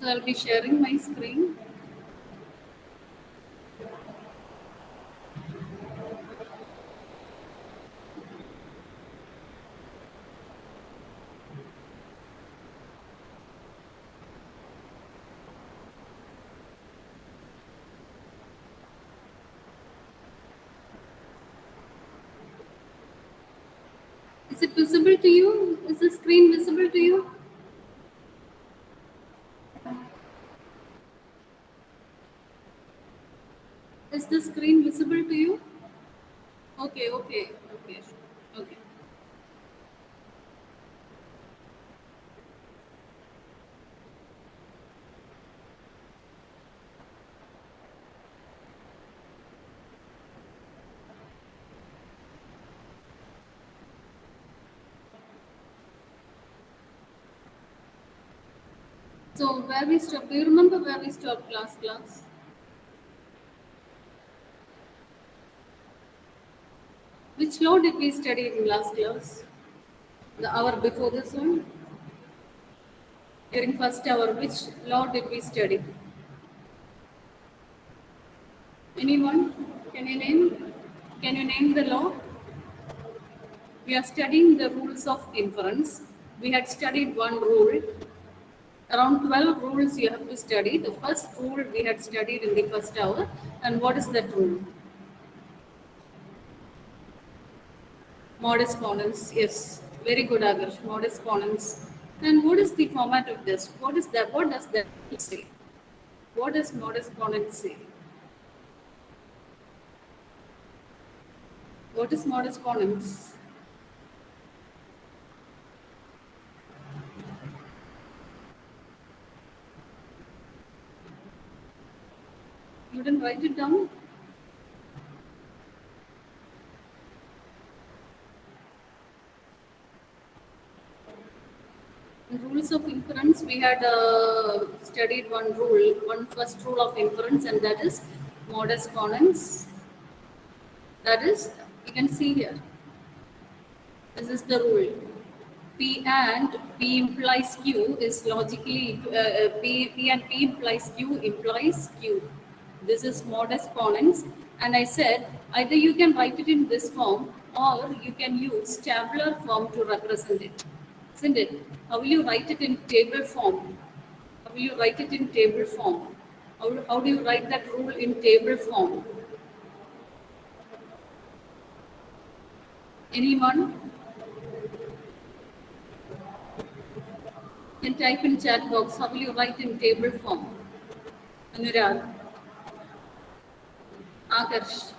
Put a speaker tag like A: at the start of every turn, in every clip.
A: So I'll be sharing my screen. Is it visible to you? Is the screen visible to you? Is the screen visible to you? Okay, okay, okay, okay. So where we stopped? Do you remember where we stopped last class? Which law did we study in last class? The hour before this one? During first hour, which law did we study? Anyone? Can you name? Can you name the law? We are studying the rules of inference. We had studied one rule. Around 12 rules you have to study. The first rule we had studied in the first hour. And what is that rule? Modus ponens. Yes. Very good, Agarsh. Modus ponens. And what is the format of this? What is that? What does that say? What does modus ponens say? What is modus ponens? You didn't write it down? In rules of inference, we had studied one rule, one first rule of inference, and that is modus ponens. That is, you can see here. This is the rule. P and P implies Q is logically P and P implies Q implies Q. This is modus ponens, and I said either you can write it in this form or you can use tabular form to represent it. Isn't it? How will you write it in table form? How will you write it in table form? How do you write that rule in table form? Anyone can type in chat box. How will you write in table form? Anurag, Adarsh.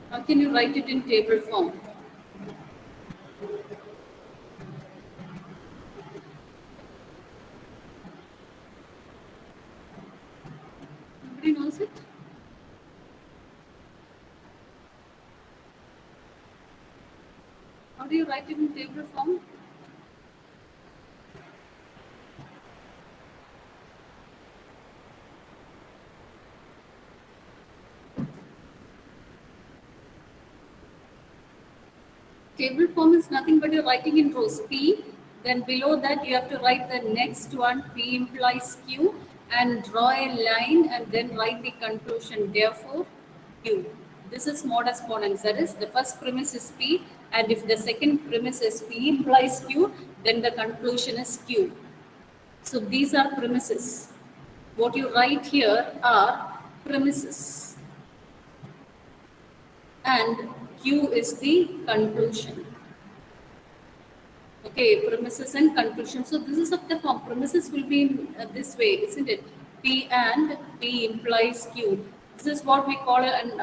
A: How can you write it in table form? Nobody knows it? How do you write it in table form? Table form is nothing but you're writing in rows P. Then below that you have to write the next one P implies Q and draw a line and then write the conclusion. Therefore, Q. This is modus ponens. That is, the first premise is P, and if the second premise is P implies Q, then the conclusion is Q. So these are premises. What you write here are premises, and Q is the conclusion. Okay, premises and conclusion. So this is of the form. Premises will be in this way, isn't it? P and P implies Q. This is what we call an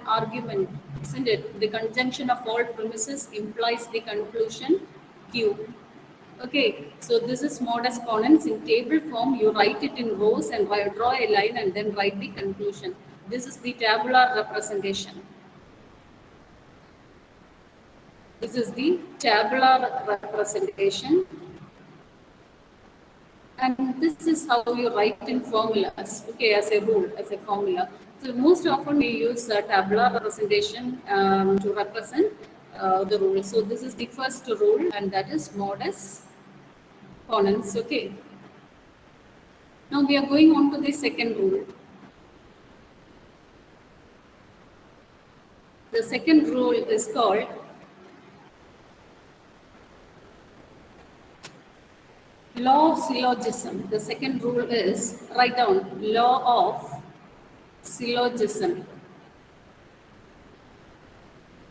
A: argument, isn't it? The conjunction of all premises implies the conclusion Q. Okay, so this is modus ponens. In table form, you write it in rows and draw a line and then write the conclusion. This is the tabular representation. This is the tabular representation. And this is how you write in formulas, okay, as a rule, as a formula. So most often we use tabular representation to represent the rule. So this is the first rule, and that is modus ponens. Okay. Now we are going on to the second rule. The second rule is called law of syllogism. The second rule is, write down, law of syllogism.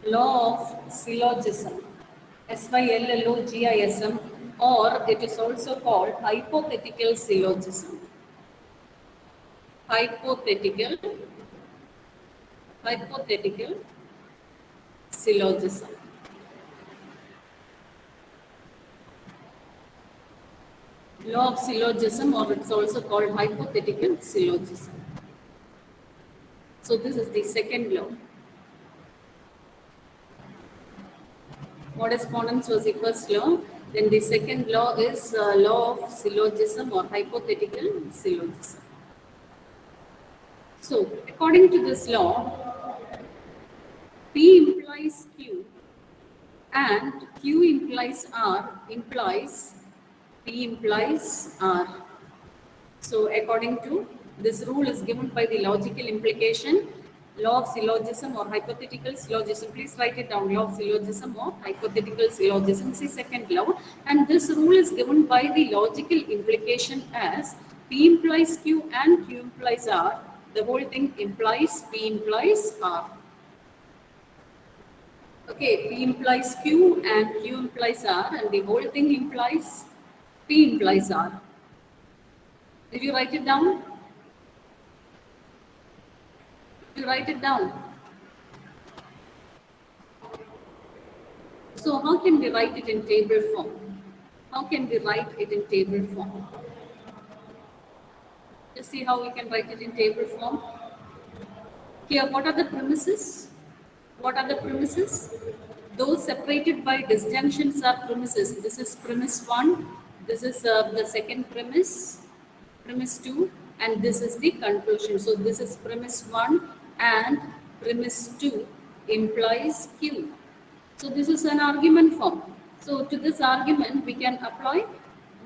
A: Law of syllogism. Syllogism, or it is also called hypothetical syllogism. Hypothetical syllogism. Law of syllogism, or it's also called hypothetical syllogism. So this is the second law. Modus ponens was the first law. Then the second law is law of syllogism or hypothetical syllogism. So according to this law, P implies Q and Q implies R implies P implies R. So according to this rule is given by the logical implication, law of syllogism or hypothetical syllogism. Please write it down, law of syllogism or hypothetical syllogism is the second law. And this rule is given by the logical implication as P implies Q and Q implies R. The whole thing implies P implies R. Okay, P implies Q and Q implies R, and the whole thing implies P implies R. Did you write it down? Did you write it down? So how can we write it in table form? How can we write it in table form? Just see how we can write it in table form. Here, what are the premises? What are the premises? Those separated by disjunctions are premises. This is premise 1. This is the second premise, premise 2, and this is the conclusion. So this is premise 1 and premise 2 implies Q. So this is an argument form. So to this argument, we can apply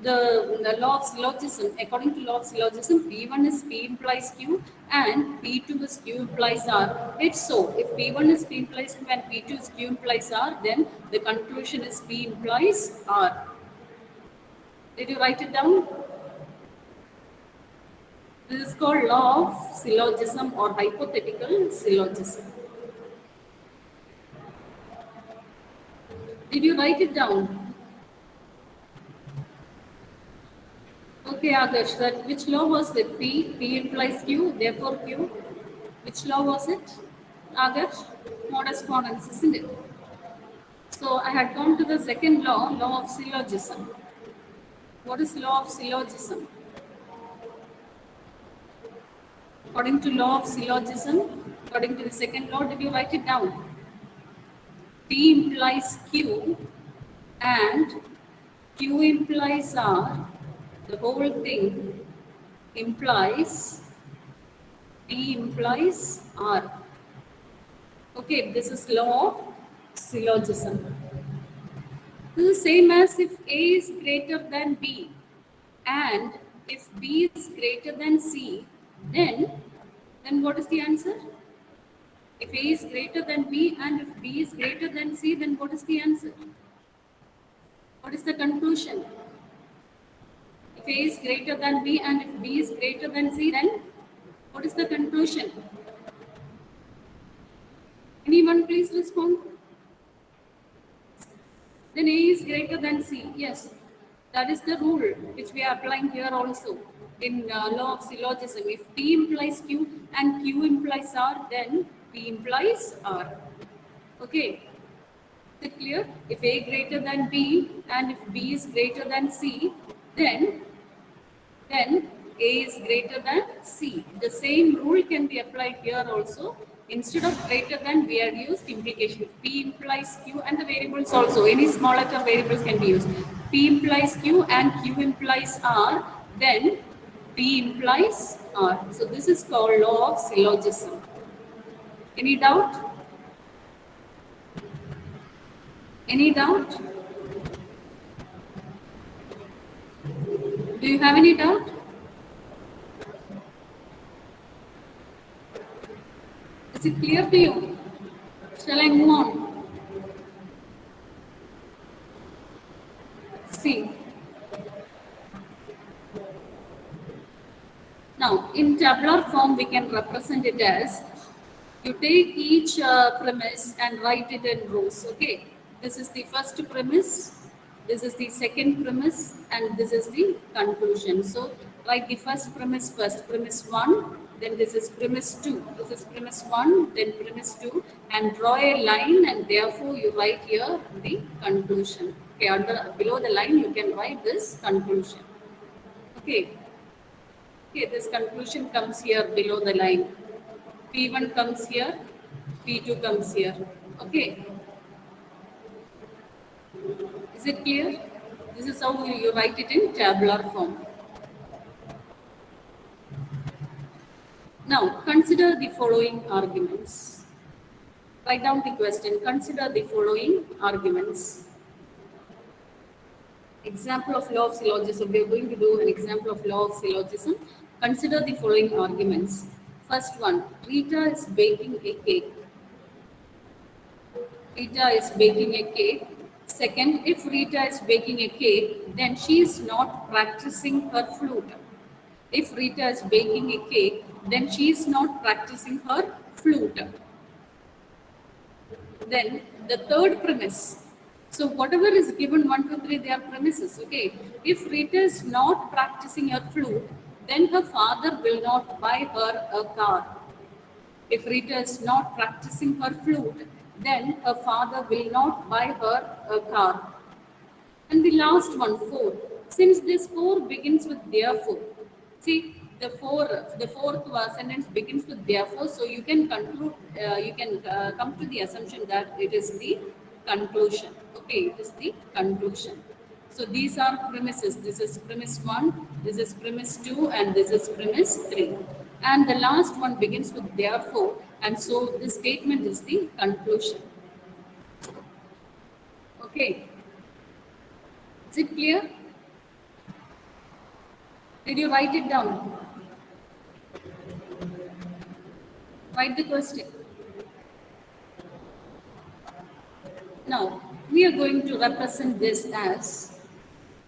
A: the law of syllogism. According to law of syllogism, P1 is P implies Q and P2 is Q implies R. It's so. If P1 is P implies Q and P2 is Q implies R, then the conclusion is P implies R. Did you write it down? This is called law of syllogism or hypothetical syllogism. Did you write it down? Okay, Adarsh, that which law was it? P implies Q, therefore Q. Which law was it? Adarsh? Modus ponens, isn't it? So I had gone to the second law, law of syllogism. What is law of syllogism? According to law of syllogism, according to the second law, did you write it down? P implies Q and Q implies R. The whole thing implies P implies R. Okay, this is law of syllogism. This is same as if A is greater than B and if B is greater than C, then what is the answer? If A is greater than B and if B is greater than C, then what is the answer? What is the conclusion? If A is greater than B and if B is greater than C, then what is the conclusion? Anyone please respond? Then A is greater than C. Yes, that is the rule which we are applying here also in law of syllogism. If P implies Q and Q implies R, then P implies R. Okay, is it clear? If A greater than B and if B is greater than C, then A is greater than C. The same rule can be applied here also. Instead of greater than, we have used implication. If P implies Q and the variables also, any small letter variables can be used. P implies Q and Q implies R, then P implies R. So this is called law of syllogism. Any doubt? Any doubt? Do you have any doubt? Is it clear to you? Shall I move on? See, now in tabular form we can represent it as you take each premise and write it in rows. Okay, this is the first premise, this is the second premise, and this is the conclusion. So write the first premise first, premise 1, then this is premise 2, this is premise 1, then premise 2, and draw a line, and therefore you write here the conclusion. Okay, below the line you can write this conclusion. Okay, okay, this conclusion comes here below the line. P1 comes here, P2 comes here. Okay, is it clear? This is how you write it in tabular form. Now, consider the following arguments. Write down the question. Consider the following arguments. Example of law of syllogism. We are going to do an example of law of syllogism. Consider the following arguments. First one, Rita is baking a cake. Rita is baking a cake. Second, if Rita is baking a cake, then she is not practicing her flute. If Rita is baking a cake, then she is not practicing her flute. Then the third premise. So whatever is given 1, 2, 3, they are premises. Okay. If Rita is not practicing her flute, then her father will not buy her a car. If Rita is not practicing her flute, then her father will not buy her a car. And the last one, 4. Since this 4 begins with therefore, see the fourth sentence begins with therefore, so you can conclude, you can come to the assumption that it is the conclusion. Okay, it is the conclusion. So these are premises. This is premise 1, this is premise 2, and this is premise 3. And the last one begins with therefore, and so this statement is the conclusion. Okay. Is it clear? Did you write it down? Write the question. Now, we are going to represent this as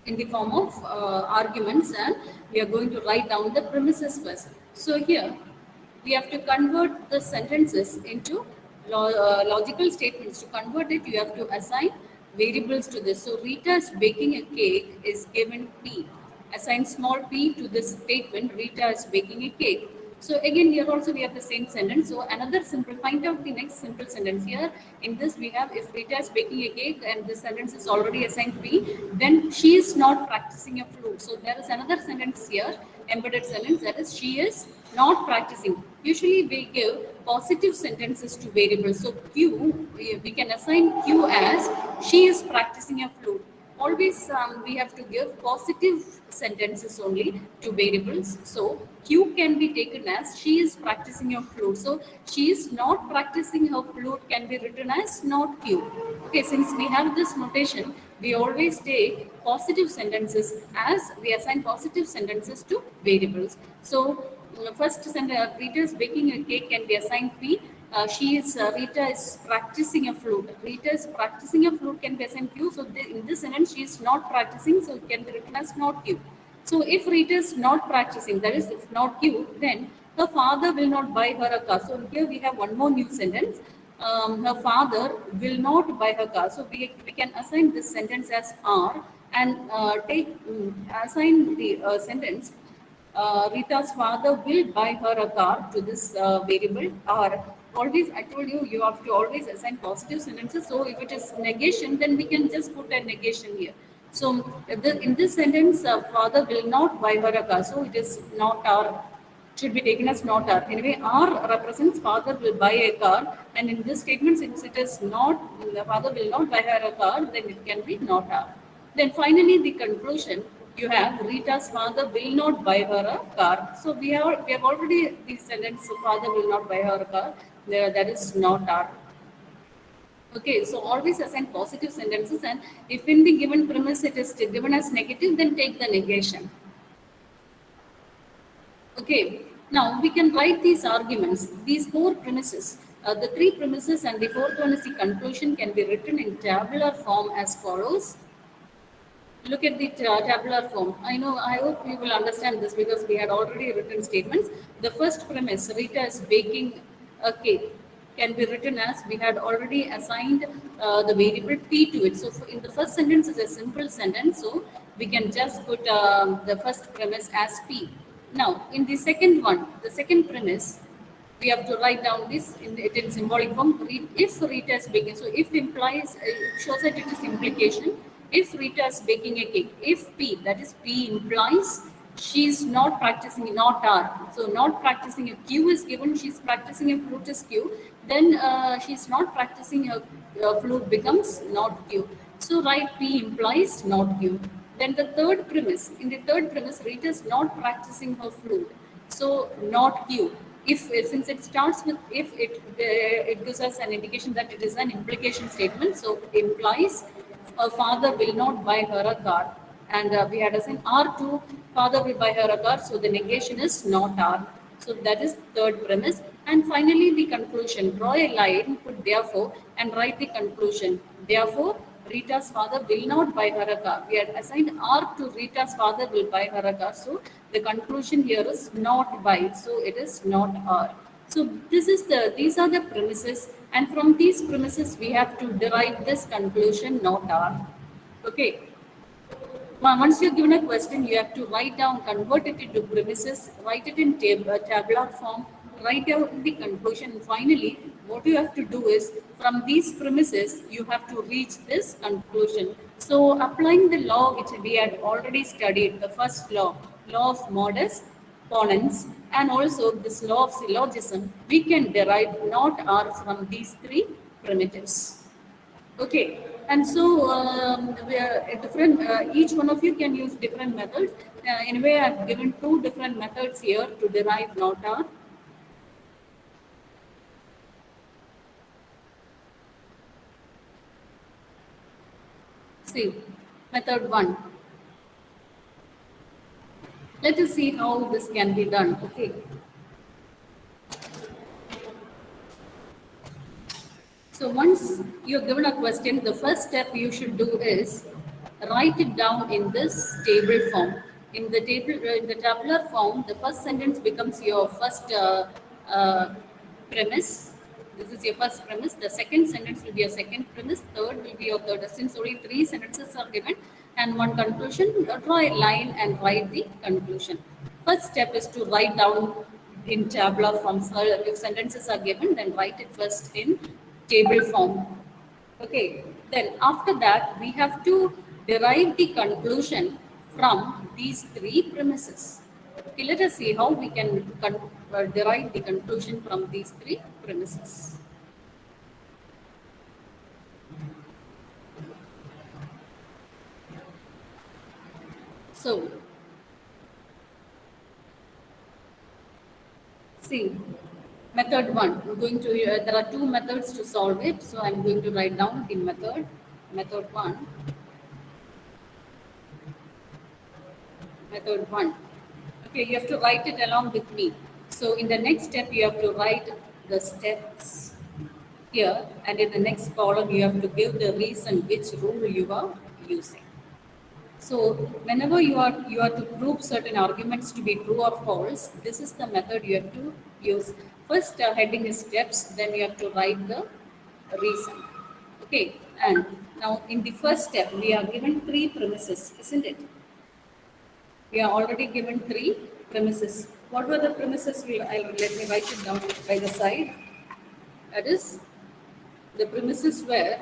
A: in the form of arguments, and we are going to write down the premises first. So here, we have to convert the sentences into logical statements. To convert it, you have to assign variables to this. So Rita is baking a cake is given P. Assign small p to this statement, Rita is baking a cake. So again, here also we have the same sentence. So another simple, find out the next simple sentence here. In this we have, if Rita is baking a cake and this sentence is already assigned P, then she is not practicing a flute. So there is another sentence here, embedded sentence, that is she is not practicing. Usually we give positive sentences to variables. So Q, we can assign Q as she is practicing a flute. Always we have to give positive sentences only to variables. So Q can be taken as she is practicing her flute. So she is not practicing her flute can be written as not Q. Okay, since we have this notation, we always take positive sentences as we assign positive sentences to variables. So first sentence, Rita is baking a cake can be assigned P. Rita is practicing a flute. Rita is practicing a flute can be assigned Q. So in this sentence, she is not practicing, so it can be written as not Q. So if Rita is not practicing, that is if not Q, then her father will not buy her a car. So here we have one more new sentence. Her father will not buy her car. So we can assign this sentence as R and assign the sentence Rita's father will buy her a car to this variable R. Always, I told you, you have to always assign positive sentences. So if it is negation, then we can just put a negation here. So in this sentence, father will not buy her a car. So it is not R. Should be taken as not R. Anyway, R represents father will buy a car. And in this statement, since it is not, the father will not buy her a car, then it can be not R. Then finally, the conclusion, you have Rita's father will not buy her a car. So we have already the sentence father will not buy her a car. That is not R. Okay, so always assign positive sentences, and if in the given premise it is given as negative, then take the negation. Okay, now we can write these arguments, these four premises. The three premises and the fourth one is the conclusion can be written in tabular form as follows. Look at the tabular form. I hope you will understand this because we had already written statements. The first premise, Rita is baking a cake, can be written as we had already assigned the variable p to it. So in the first sentence is a simple sentence, so we can just put the first premise as p. Now, in the second one, the second premise, we have to write down this in it in symbolic form. If Rita is baking, so if implies it shows that it is implication. If Rita is baking a cake, if P, that is P implies she is not practicing, not R. So not practicing a Q is given, she is practicing a flute is Q. Then she is not practicing a flute becomes not Q. So write P implies not Q. Then the third premise, in the third premise, Rita is not practicing her flute. So not Q. If since it starts with if, it gives us an indication that it is an implication statement. So implies her father will not buy her a car, and we had assigned R2. Father will buy her a car. So the negation is not R. So that is third premise. And finally the conclusion. Draw a line, put therefore, and write the conclusion. Therefore, Rita's father will not buy her a car. We had assigned R to Rita's father will buy her a car. So the conclusion here is not buy. So it is not R. So these are the premises, and from these premises we have to derive this conclusion not R. Okay. Once you're given a question, you have to write down, convert it into premises, write it in tabular form, write out the conclusion. And finally, what you have to do is, from these premises, you have to reach this conclusion. So, applying the law which we had already studied, the first law of modus ponens, and also this law of syllogism, we can derive not R from these three primitives. Okay, and so we are a different. Each one of you can use different methods. Anyway, I've given two different methods here to derive not R. See, method one. Let us see how this can be done. Okay. So once you're given a question, the first step you should do is write it down in this table form. In the tabular form, the first sentence becomes your first premise. This is your first premise. The second sentence will be your second premise. Third will be your third. Since only three sentences are given and one conclusion, draw a line and write the conclusion. First step is to write down in tabular form. So if sentences are given, then write it first in table form. Okay, then after that, we have to derive the conclusion from these three premises. Okay, let us see how we can derive the conclusion from these three premises. So, see, method one, I'm going to, there are two methods to solve it. So I'm going to write down the method. Method one. Method one. Okay, you have to write it along with me. So in the next step, you have to write the steps here, and in the next column, you have to give the reason which rule you are using. So whenever you are to prove certain arguments to be true or false, this is the method you have to use. First heading is steps, then you have to write the reason. Okay, and now in the first step, we are given three premises, isn't it? We are already given three premises. What were the premises? Let me write it down by the side. That is, the premises were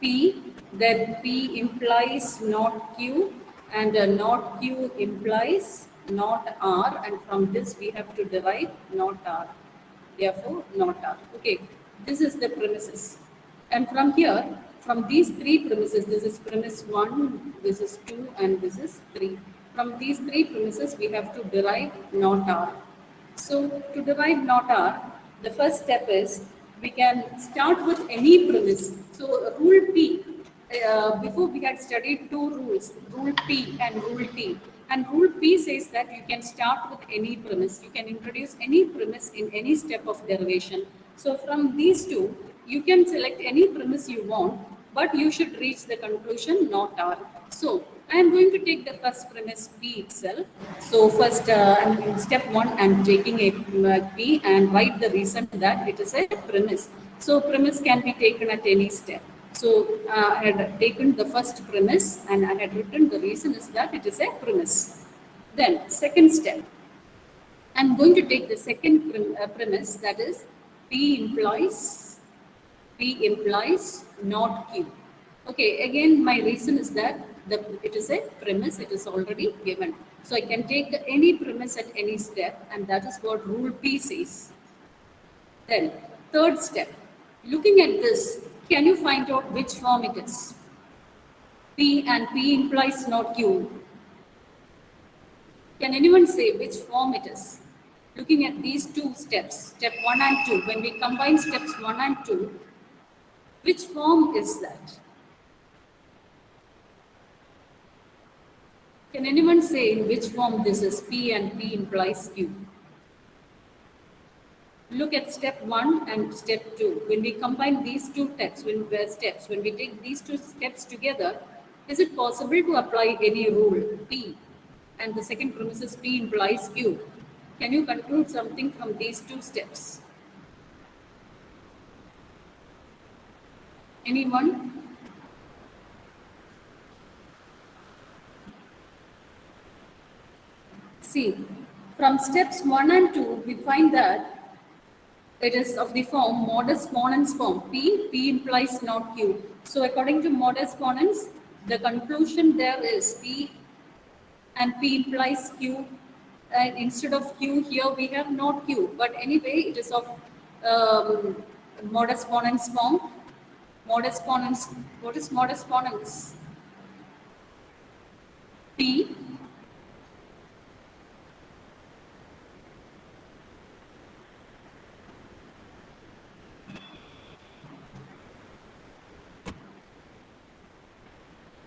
A: P, then P implies not Q, and not Q implies not R, and from this we have to derive not R. Therefore, not R. Okay, this is the premises. And from here, from these three premises, this is premise 1, this is 2, and this is 3. From these three premises, we have to derive not R. So, to derive not R, the first step is we can start with any premise. So, rule P, before we had studied two rules, rule P and rule T. And rule P says that you can start with any premise. You can introduce any premise in any step of derivation. So from these two, you can select any premise you want, but you should reach the conclusion, not R. So I am going to take the first premise P itself. So first, in step one, I'm taking a P and write the reason that it is a premise. So premise can be taken at any step. So I had taken the first premise and I had written the reason is that it is a premise. Then second step, I'm going to take the second premise, that is P implies not Q. Okay, again my reason is that it is a premise, it is already given. So I can take any premise at any step, and that is what rule P says. Then, third step, looking at this, can you find out which form it is? P and P implies not Q. Can anyone say which form it is? Looking at these two steps, step 1 and 2, when we combine steps 1 and 2, which form is that? Can anyone say in which form this is? P and P implies Q. Look at step 1 and step 2. When we combine these two steps, when we take these two steps together, is it possible to apply any rule P? And the second premise is P implies Q. Can you conclude something from these two steps? Anyone? See, from steps 1 and 2, we find that it is of the form modus ponens form. P implies not Q. So according to modus ponens, the conclusion there is P and P implies Q. And instead of Q here we have not Q. But anyway, it is of modus ponens form. Modus ponens, what is modus ponens? P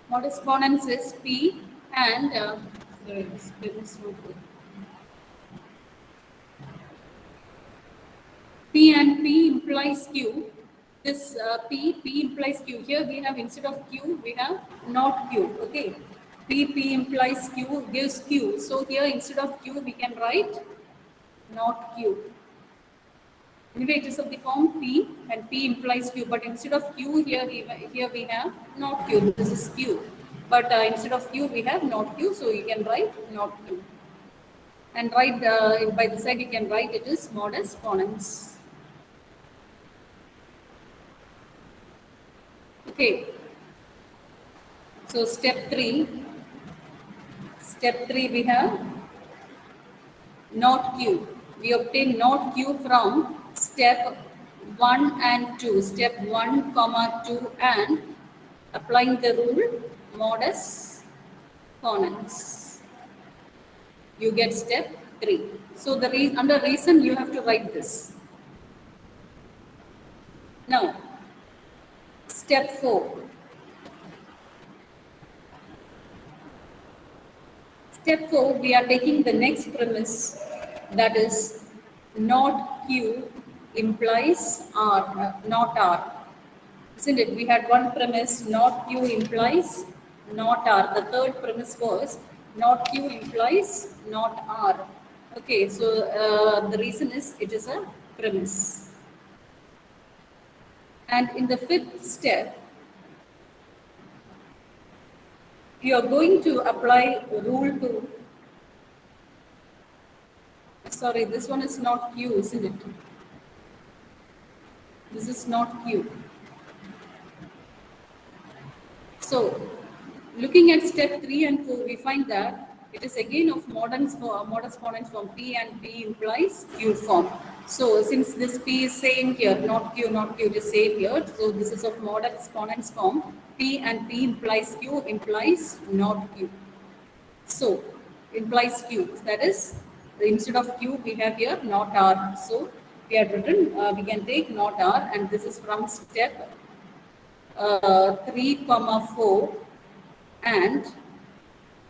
A: modus ponens is P and P and P implies Q. This P implies Q. Here we have instead of Q, we have not Q. Okay. P implies Q gives Q. So here instead of Q, we can write not Q. Anyway, it is of the form P and P implies Q. But instead of Q, here we have not Q. This is Q. But instead of Q, we have not Q. So you can write not Q. And write by the side, you can write it is modus ponens. Okay. So step 3 we have not Q. We obtain not Q from step 1 and 2. Step 1, comma 2 and applying the rule modus ponens. You get step 3. So under reason you have to write this. Now, step 4. Step 4, we are taking the next premise, that is not Q implies R, not R. Isn't it? We had one premise, not Q implies not R. The third premise was not Q implies not R. Okay, so the reason is it is a premise. And in the fifth step, you are going to apply rule 2. Sorry, this one is not Q, isn't it? This is not Q. So, looking at step 3 and 4, we find that it is again of modus ponens form. P and P implies Q form. So, since this P is same here, not Q, it is same here. So, this is of modus ponens form. P and P implies Q implies not Q. So, implies Q. That is, instead of Q, we have here not R. So, we have written, we can take not R, and this is from step 3, 4 and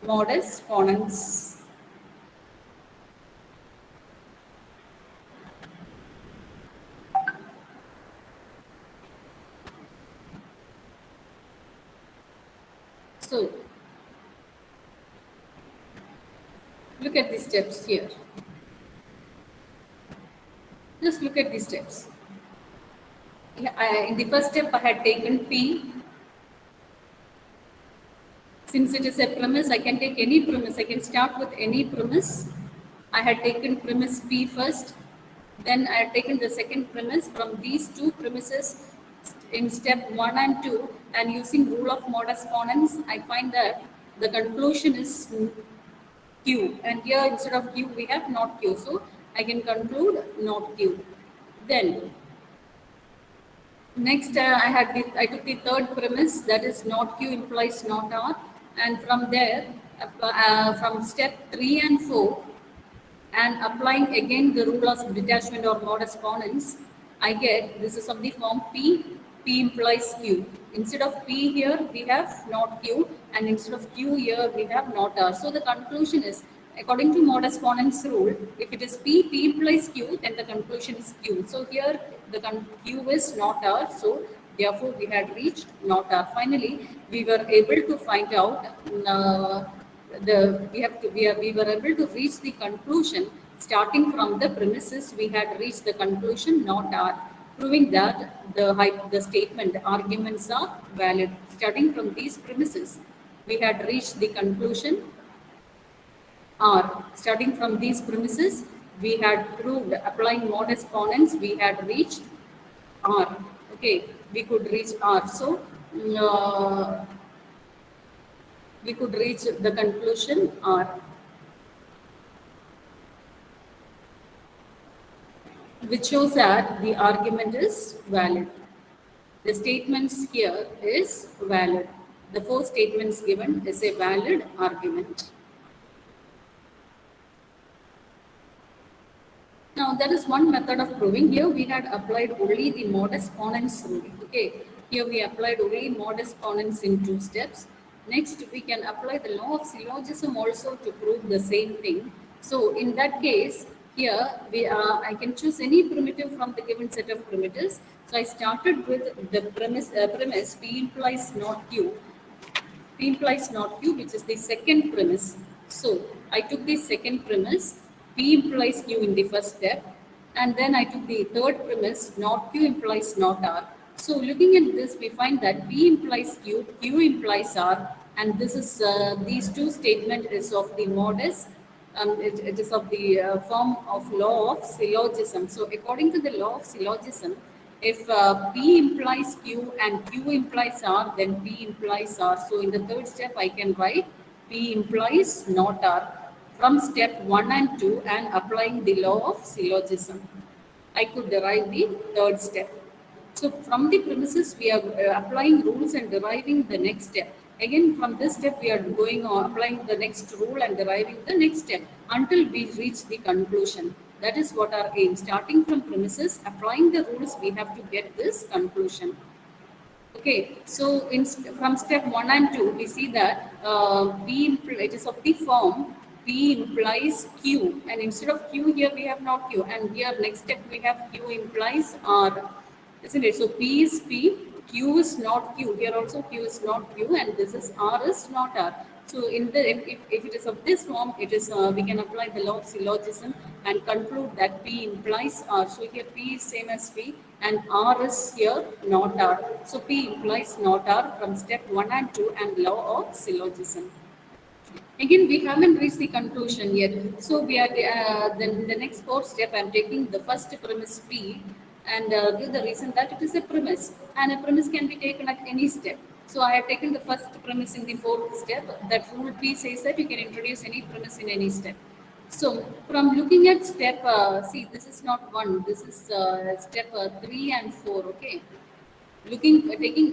A: modus ponens. So look at the steps here. Just look at the steps. In the first step, I had taken P. Since it is a premise, I can take any premise. I can start with any premise. I had taken premise P first. Then I had taken the second premise from these two premises in step 1 and 2. And using rule of modus ponens, I find that the conclusion is Q. And here instead of Q, we have not Q. So I can conclude not Q. Then next, I took the third premise, that is not Q implies not R, and from there, from step 3 and 4, and applying again the rule of detachment or modus ponens, I get this is of the form P. P implies Q. Instead of P here, we have not Q, and instead of Q here, we have not R. So the conclusion is, according to modus ponens rule, if it is P, P implies Q, then the conclusion is Q. So here the Q is not R. So therefore, we had reached not R. Finally, we were able to find out. We were able to reach the conclusion starting from the premises we had reached the conclusion not R, proving that the statement arguments are valid. Starting from these premises, we had reached the conclusion R. Starting from these premises, we had proved applying modus ponens, we had reached R. Okay, we could reach R. So we could reach the conclusion R, which shows that the argument is valid. The statements here is valid. The four statements given is a valid argument. Now, that is one method of proving. Here we had applied only the modus ponens rule. Okay, here we applied only modus ponens in 2 steps. Next, we can apply the law of syllogism also to prove the same thing. So, in that case, here I can choose any primitive from the given set of primitives. So, I started with the premise P implies not Q. P implies not Q, which is the second premise. So I took the second premise, P implies Q in the first step, and then I took the third premise, not Q implies not R. So looking at this, we find that P implies Q, Q implies R, and this is these two statement is of the modus. It is of the form of law of syllogism. So according to the law of syllogism, if P implies Q and Q implies R, then P implies R. So in the third step, I can write P implies not R from step 1 and 2 and applying the law of syllogism. I could derive the third step. So from the premises, we are applying rules and deriving the next step. Again, from this step, we are going on applying the next rule and deriving the next step until we reach the conclusion. That is what our aim. Starting from premises, applying the rules, we have to get this conclusion. Okay, so from step 1 and 2, we see that it is of the form P implies Q, and instead of Q here we have not Q, and here next step we have Q implies R, isn't it? So P is P, Q is not Q. Here also Q is not Q, and this is R is not R. So in the if it is of this form, it is we can apply the law of syllogism and conclude that P implies R. So here P is same as P, and R is here not R. So P implies not R from step 1 and 2 and law of syllogism. Again, we haven't reached the conclusion yet. So we are then the next fourth step. I'm taking the first premise P and give the reason that it is a premise, and a premise can be taken at any step. So I have taken the first premise in the fourth step. That rule P says that you can introduce any premise in any step. So from looking at step, see, this is not 1. This is step 3 and 4. Okay, taking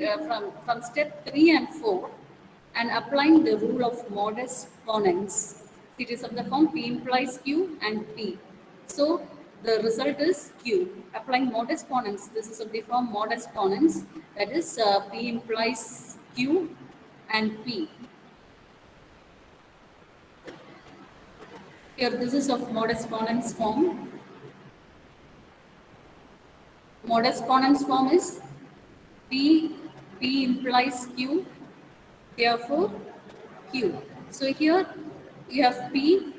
A: from step 3 and 4 and applying the rule of modus ponens. It is of the form P implies Q and P. So the result is Q. Applying modus ponens, this is of the form modus ponens, that is P implies Q and P. Here, this is of modus ponens form. Modus ponens form is P, P implies Q, therefore Q. So here you have P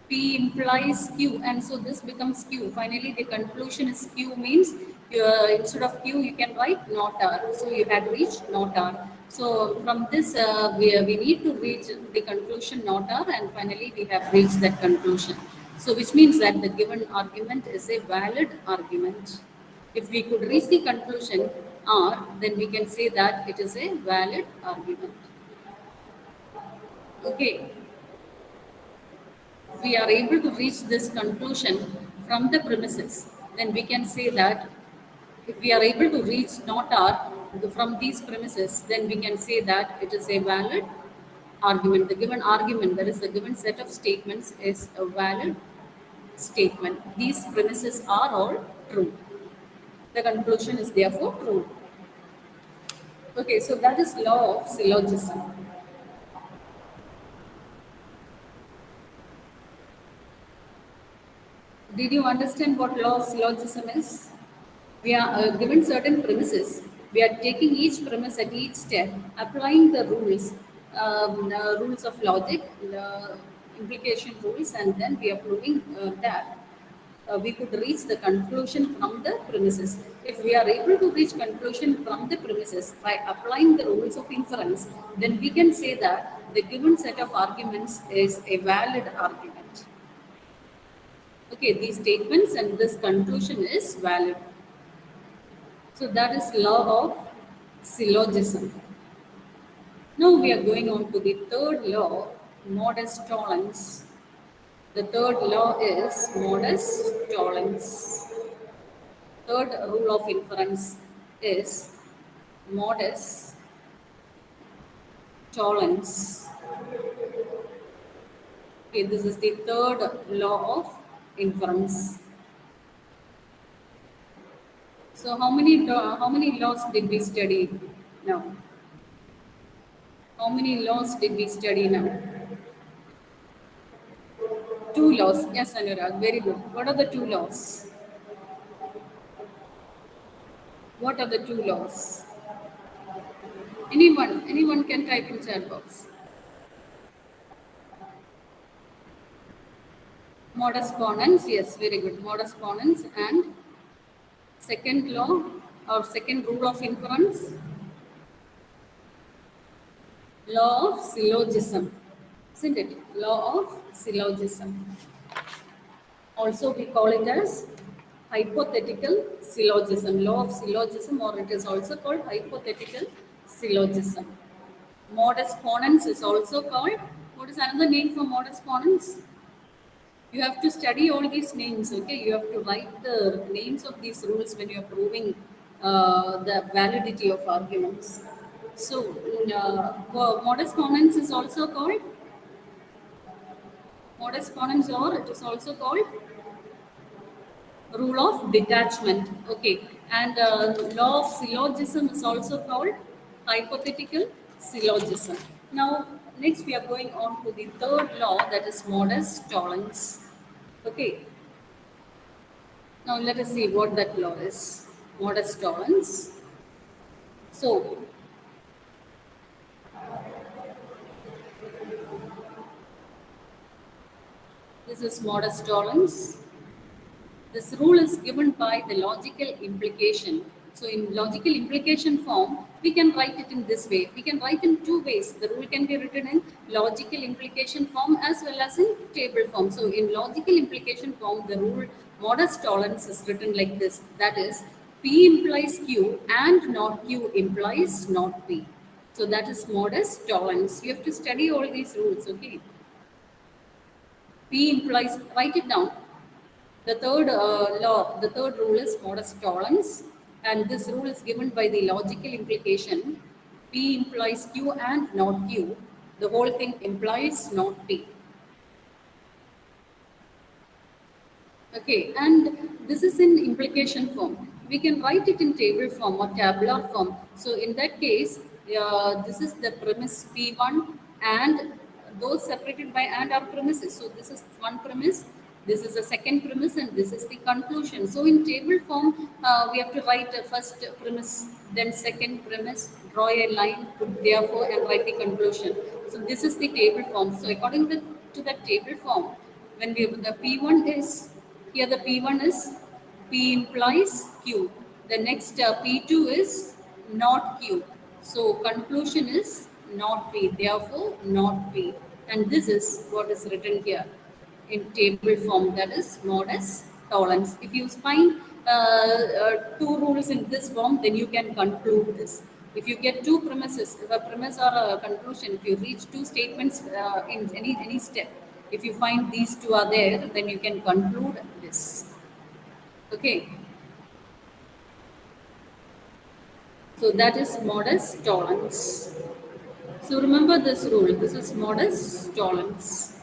A: implies Q, and so this becomes Q. Finally, the conclusion is Q means instead of Q, you can write not R. So you had reached not R. So from this, we need to reach the conclusion not R, and finally we have reached that conclusion. So which means that the given argument is a valid argument. If we could reach the conclusion R, then we can say that it is a valid argument. Okay, we are able to reach this conclusion from the premises, then we can say that if we are able to reach not R from these premises, then we can say that it is a valid argument. The given argument, that is the given set of statements, is a valid statement. These premises are all true. The conclusion is therefore true. Okay, so that is law of syllogism. Did you understand what law of syllogism is? We are given certain premises. We are taking each premise at each step, applying the rules of logic, the implication rules, and then we are proving that we could reach the conclusion from the premises. If we are able to reach conclusion from the premises by applying the rules of inference, then we can say that the given set of arguments is a valid argument. Okay, these statements and this conclusion is valid. So that is law of syllogism. Now we are going on to the third law, modus tollens. The third law is modus tollens. Third rule of inference is modus tollens. Okay, this is the third law of inference. So how many laws did we study now? How many laws did we study now? Two laws. Yes, Anurag, very good. What are the two laws? What are the two laws? Anyone can type in chat box. Modus ponens, yes, very good. Modus ponens, and second law or second rule of inference, law of syllogism, isn't it? Law of syllogism. Also, we call it as hypothetical syllogism, law of syllogism, or it is also called hypothetical syllogism. Modus ponens is also called. What is another name for modus ponens? You have to study all these names, okay? You have to write the names of these rules when you are proving the validity of arguments. So, modus ponens is also called modus ponens, or it is also called rule of detachment, okay? And law of syllogism is also called hypothetical syllogism. Now, next we are going on to the third law, that is modus tollens. Okay. Now let us see what that law is. Modus tollens. So, this is modus tollens. This rule is given by the logical implication. So in logical implication form, we can write it in this way. We can write in two ways. The rule can be written in logical implication form as well as in table form. So in logical implication form, the rule modus tollens is written like this. That is, P implies Q and not Q implies not P. So that is modus tollens. You have to study all these rules, okay? P implies, write it down. The third rule is modus tollens, and this rule is given by the logical implication. P implies Q and not Q. The whole thing implies not P. Okay, and this is in implication form. We can write it in table form or tabular form. So in that case, this is the premise P1 and those separated by and are premises. So this is one premise, this is the second premise, and this is the conclusion. So in table form, we have to write a first premise, then second premise, draw a line, put therefore, and write the conclusion. So this is the table form. So according to the table form, when we the P1 is here, the P1 is P implies Q. The next P2 is not Q. So conclusion is not P, therefore not P. And this is what is written here in table form, that is modus tollens. If you find two rules in this form, then you can conclude this. If you get two premises, a premise or a conclusion, if you reach two statements in any step, if you find these two are there, then you can conclude this. Okay. So that is modus tollens. So remember this rule. This is modus tollens.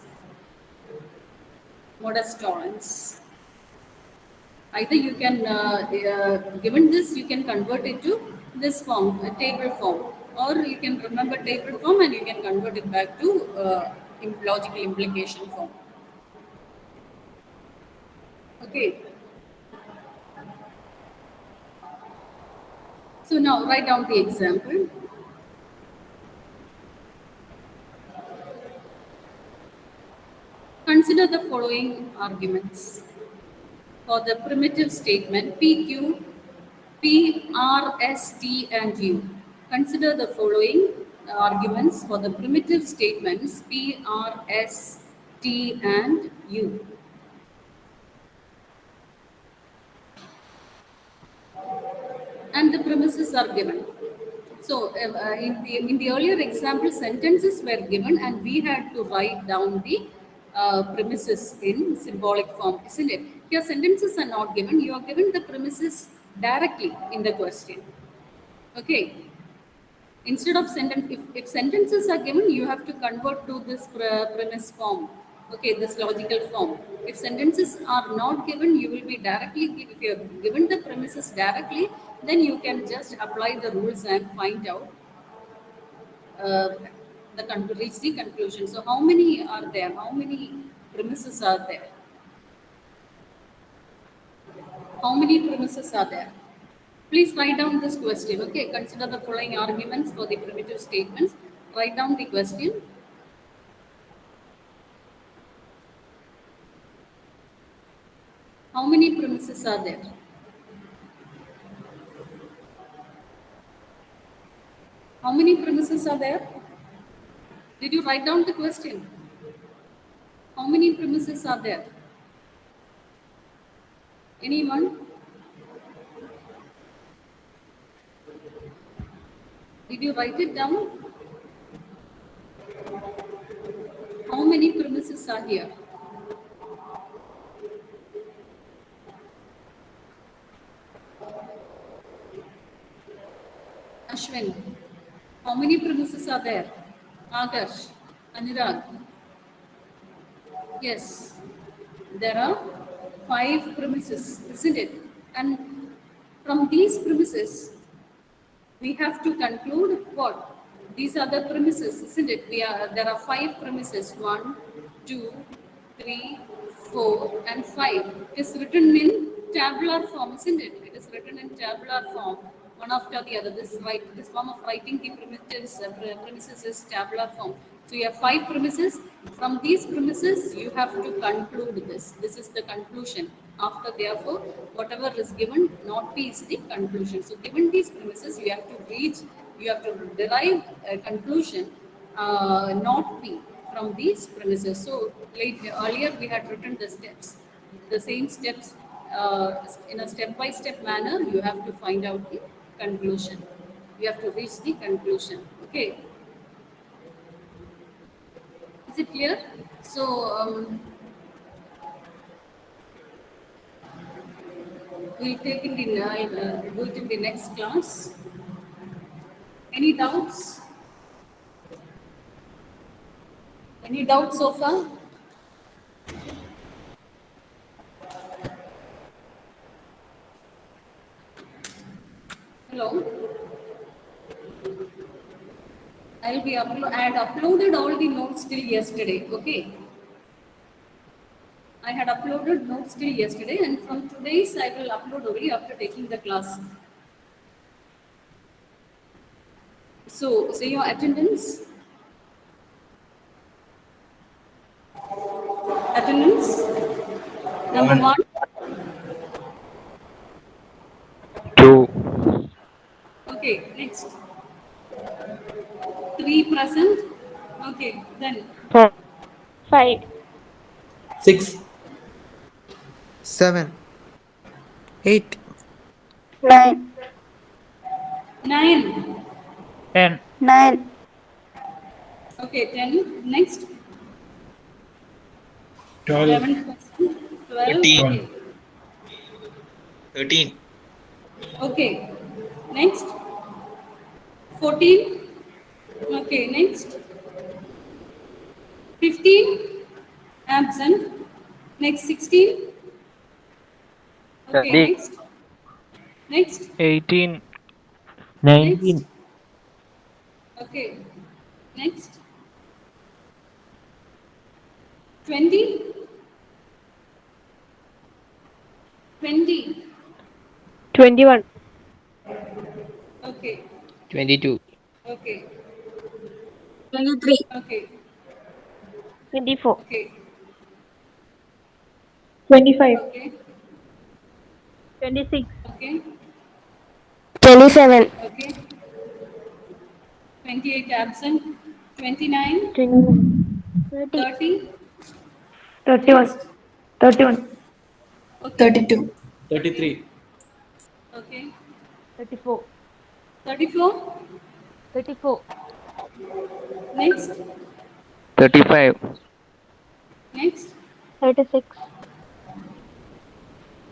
A: Modus tollens. Either you can, given this, you can convert it to this form, a table form, or you can remember table form and you can convert it back to logical implication form. Okay. So now write down the example. Consider the following arguments for the primitive statement PQ, P, R, S, T, and U. Consider the following arguments for the primitive statements P, R, S, T, and U. And the premises are given. So in the earlier example, sentences were given and we had to write down the premises in symbolic form, isn't it? Here sentences are not given. You are given the premises directly in the question. Okay. Instead of sentence, if sentences are given, you have to convert to this premise form. Okay, this logical form. If sentences are not given, you will be directly, if you are given the premises directly, then you can just apply the rules and find out uh, reach the conclusion. So how many are there? How many premises are there? How many premises are there? Please write down this question. Okay, consider the following arguments for the primitive statements. Write down the question. How many premises are there? How many premises are there? Did you write down the question? How many premises are there? Anyone? Did you write it down? How many premises are here? Ashwin, how many premises are there? Agarsh, Anurag. Yes, there are 5 premises, isn't it? And from these premises, we have to conclude what? These are the premises, isn't it? There are 5 premises. 1, 2, 3, 4, and 5. It is written in tabular form, isn't it? It is written in tabular form, one after the other. This form of writing the premises is tabular form. So you have 5 premises. From these premises, you have to conclude this. This is the conclusion. After therefore, whatever is given, not P is the conclusion. So given these premises, you have to derive a conclusion, not P, from these premises. So earlier we had written the steps, the same steps in a step-by-step manner. You have to find out the conclusion. You have to reach the conclusion. Okay, is it clear? So we'll take it in do it in the next class. Any doubts? Any doubts so far? Hello. I'll I had uploaded all the notes till yesterday. Okay. I had uploaded notes till yesterday, and from today's I will upload only after taking the class. So, say your attendance. Attendance. Number one.
B: 2.
A: Okay, next. 3 present. Okay, then
C: 4, 5,
D: 6,
E: 7, 8,
C: 9,
A: 9.
B: 10.
C: 9,
A: Okay, 10. Next.
D: 12,
A: 11 present. 12.
F: 13.
A: Okay.
F: 13.
A: Okay. Next. 14. Okay, next. 15. Absent. Next, 16. Okay,
B: 20.
A: next. Next.
B: 18.
A: Next.
B: 19.
A: Okay. Next. 20. 20.
C: 21,
A: Okay.
B: 22.
A: Okay.
C: 23,
A: Okay.
C: 24,
A: Okay.
C: 25,
A: Okay.
C: 26,
A: Okay.
C: 27,
A: Okay. 28 absent. 29.
C: 29, 30,
A: 30.
C: 31,
A: Next.
C: 31,
A: Okay.
G: 32,
D: 33,
A: Okay.
C: 34,
A: 34.
C: 34,
A: Next.
B: 35.
A: Next.
C: 36,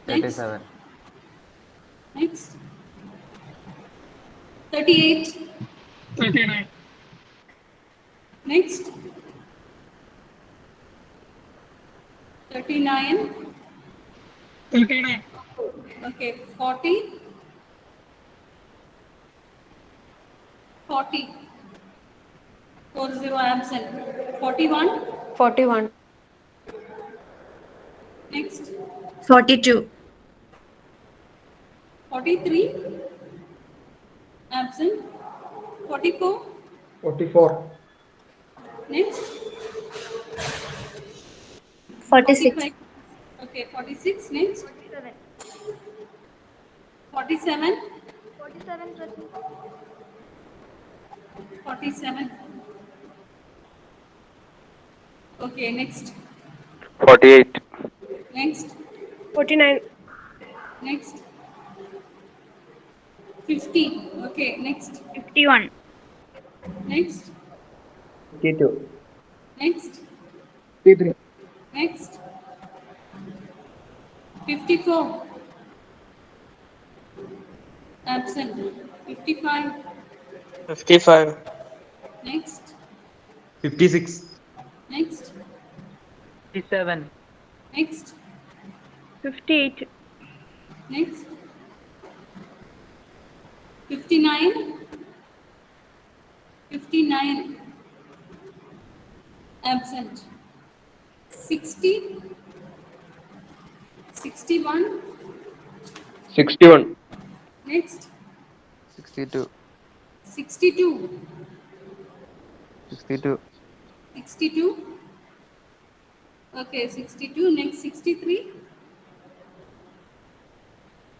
A: Next.
B: 37.
A: Next. 38.
C: 39,
A: Next. 39.
C: 39,
A: Okay. 40. 40. 40 absent. 41.
G: 41,
A: Next.
G: 42,
A: 43. Absent. 44.
D: 44,
A: Next.
G: 46,
A: 45. Okay. 46. Next.
C: 47,
A: 47.
C: 47 present,
A: 47. Okay. Next.
B: 48.
A: Next.
C: 49,
A: Next. 50. Okay. Next.
C: 51,
A: Next.
D: 52,
A: Next.
D: 53,
A: Next. 54. Absent. 55.
F: 55.
A: Next.
D: 56,
A: Next.
B: 57.
A: Next.
C: 58,
A: Next. 59. 59. Absent. 60. 61.
B: 61.
A: Next.
B: 62.
A: 62.
B: 62.
A: 62. Okay, 62. Next, 63.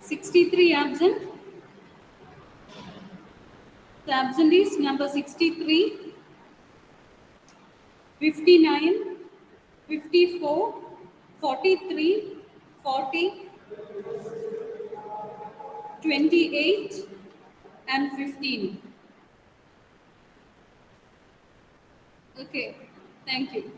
A: 63 absent. The absent is number 63, 59, 54, 43, 40, 28, and 15. Okay, thank you.